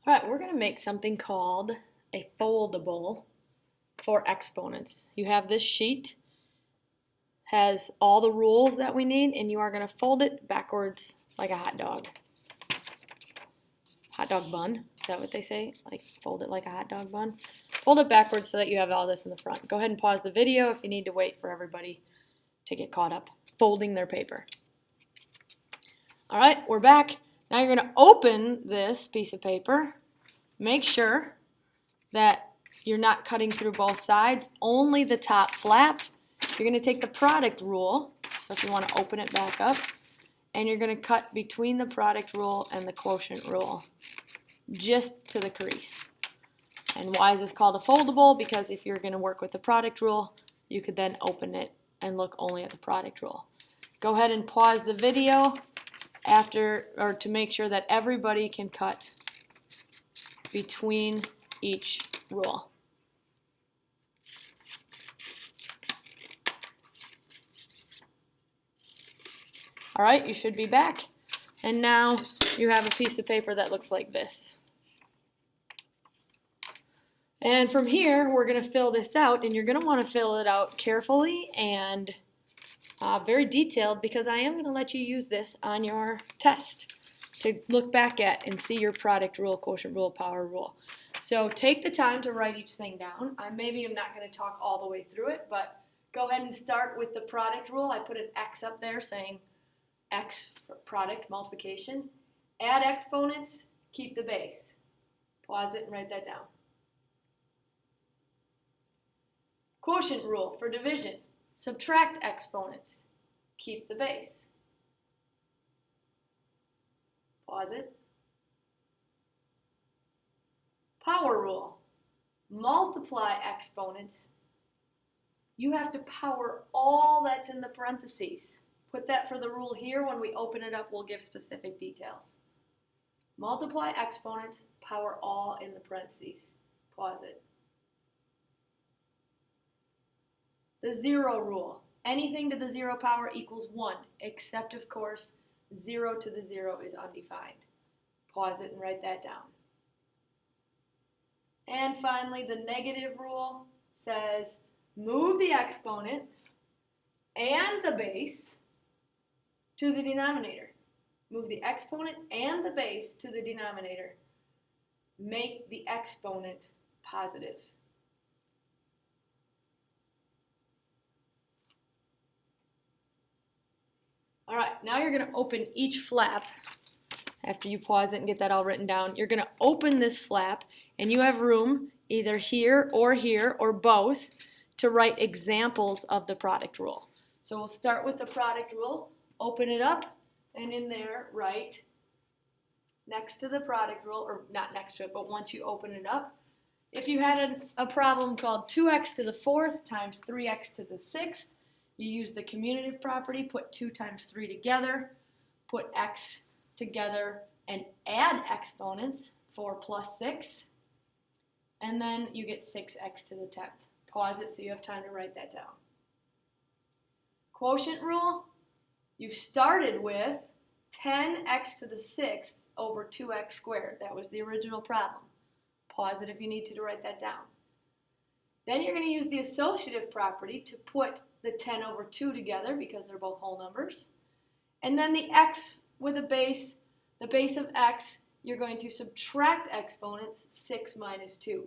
All right, we're going to make something called a foldable for exponents. You have this sheet, has all the rules that we need, and you are going to fold it backwards like a hot dog. Hot dog bun, is that what they say? Like fold it like a hot dog bun? Fold it backwards so that you have all this in the front. Go ahead and pause the video if you need to wait for everybody to get caught up folding their paper. All right, we're back. Now you're going to open this piece of paper. Make sure that you're not cutting through both sides, only the top flap. You're going to take the product rule, so if you want to open it back up, and you're going to cut between the product rule and the quotient rule, just to the crease. And why is this called a foldable? Because if you're going to work with the product rule, you could then open it and look only at the product rule. Go ahead and pause the video to make sure that everybody can cut between each rule. All right, you should be back. And now you have a piece of paper that looks like this. And from here, we're going to fill this out, and you're going to want to fill it out carefully and very detailed, because I am going to let you use this on your test to look back at and see your product rule, quotient rule, power rule. So take the time to write each thing down. Maybe I'm not going to talk all the way through it, but go ahead and start with the product rule. I put an X up there saying X for product multiplication. Add exponents, keep the base. Pause it and write that down. Quotient rule for division. Subtract exponents, keep the base. Pause it. Power rule. Multiply exponents. You have to power all that's in the parentheses. Put that for the rule here. When we open it up, we'll give specific details. Multiply exponents, power all in the parentheses. Pause it. The zero rule. Anything to the zero power equals 1, except, of course, 0 to the 0 is undefined. Pause it and write that down. And finally, the negative rule says move the exponent and the base to the denominator. Move the exponent and the base to the denominator. Make the exponent positive. All right, now you're going to open each flap. After you pause it and get that all written down, you're going to open this flap, and you have room either here or both to write examples of the product rule. So we'll start with the product rule, open it up, and in there write next to the product rule, or not next to it, but once you open it up. If you had a problem called 2x to the 4th times 3x to the 6th, you use the commutative property, put 2 times 3 together, put x together, and add exponents, 4 plus 6, and then you get 6x to the 10th. Pause it so you have time to write that down. Quotient rule, you started with 10x to the 6th over 2x squared. That was the original problem. Pause it if you need to write that down. Then you're going to use the associative property to put the 10 over 2 together because they're both whole numbers. And then the x with a base, the base of x, you're going to subtract exponents, 6 minus 2.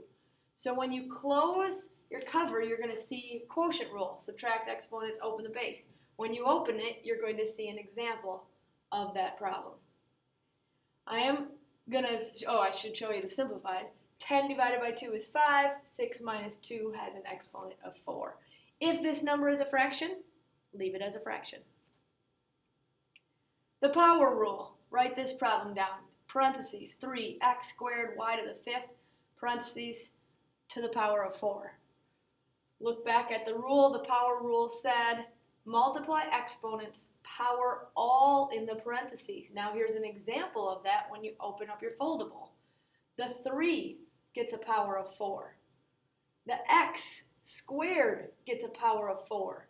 So when you close your cover, you're going to see quotient rule. Subtract exponents, open the base. When you open it, you're going to see an example of that problem. I should show you the simplified. 10 divided by 2 is 5. 6 minus 2 has an exponent of 4. If this number is a fraction, leave it as a fraction. The power rule. Write this problem down. Parentheses, 3x squared y to the 5th, parentheses, to the power of 4. Look back at the rule. The power rule said multiply exponents, power all in the parentheses. Now here's an example of that when you open up your foldable. The 3 gets a power of 4. The x squared gets a power of 4.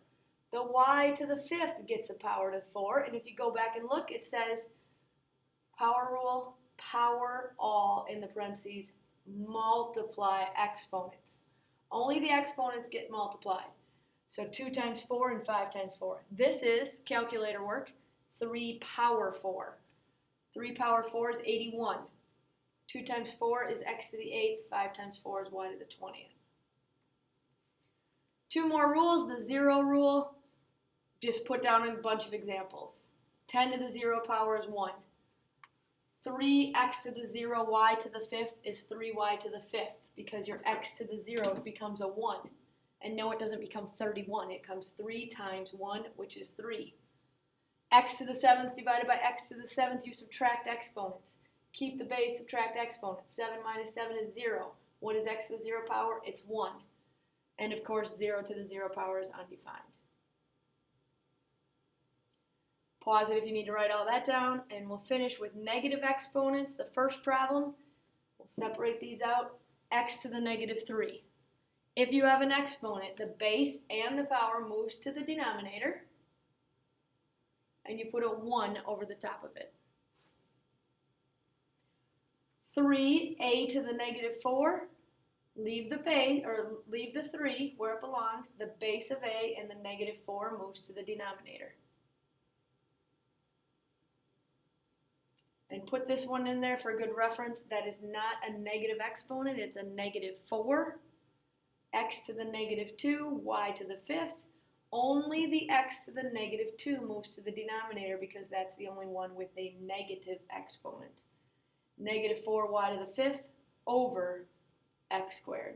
The y to the 5th gets a power to 4. And if you go back and look, it says power rule, power all, in the parentheses, multiply exponents. Only the exponents get multiplied. So 2 times 4 and 5 times 4. This is calculator work, 3 power 4. 3 power 4 is 81. 2 times 4 is x to the 8th. 5 times 4 is y to the 20th. 2 more rules. The 0 rule, just put down a bunch of examples. 10 to the 0 power is 1. 3x to the 0 y to the 5th is 3y to the 5th, because your x to the 0 becomes a 1. And no, it doesn't become 31. It comes 3 times 1, which is 3. X to the 7th divided by x to the 7th, you subtract exponents. Keep the base, subtract exponents. 7 minus 7 is 0. What is x to the 0 power? It's 1. And of course, 0 to the 0 power is undefined. Pause it if you need to write all that down, and we'll finish with negative exponents. The first problem, we'll separate these out. X to the negative 3. If you have an exponent, the base and the power moves to the denominator, and you put a 1 over the top of it. 3a to the negative 4, leave the base, or leave the 3 where it belongs. The base of a and the negative 4 moves to the denominator. And put this one in there for a good reference. That is not a negative exponent, it's a negative 4. X to the negative 2, y to the 5th. Only the x to the negative 2 moves to the denominator because that's the only one with a negative exponent. Negative 4y to the 5th over x squared.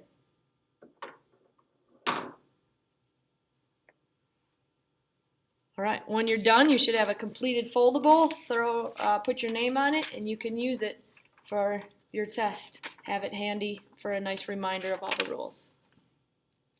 All right, when you're done, you should have a completed foldable. Put your name on it, and you can use it for your test. Have it handy for a nice reminder of all the rules.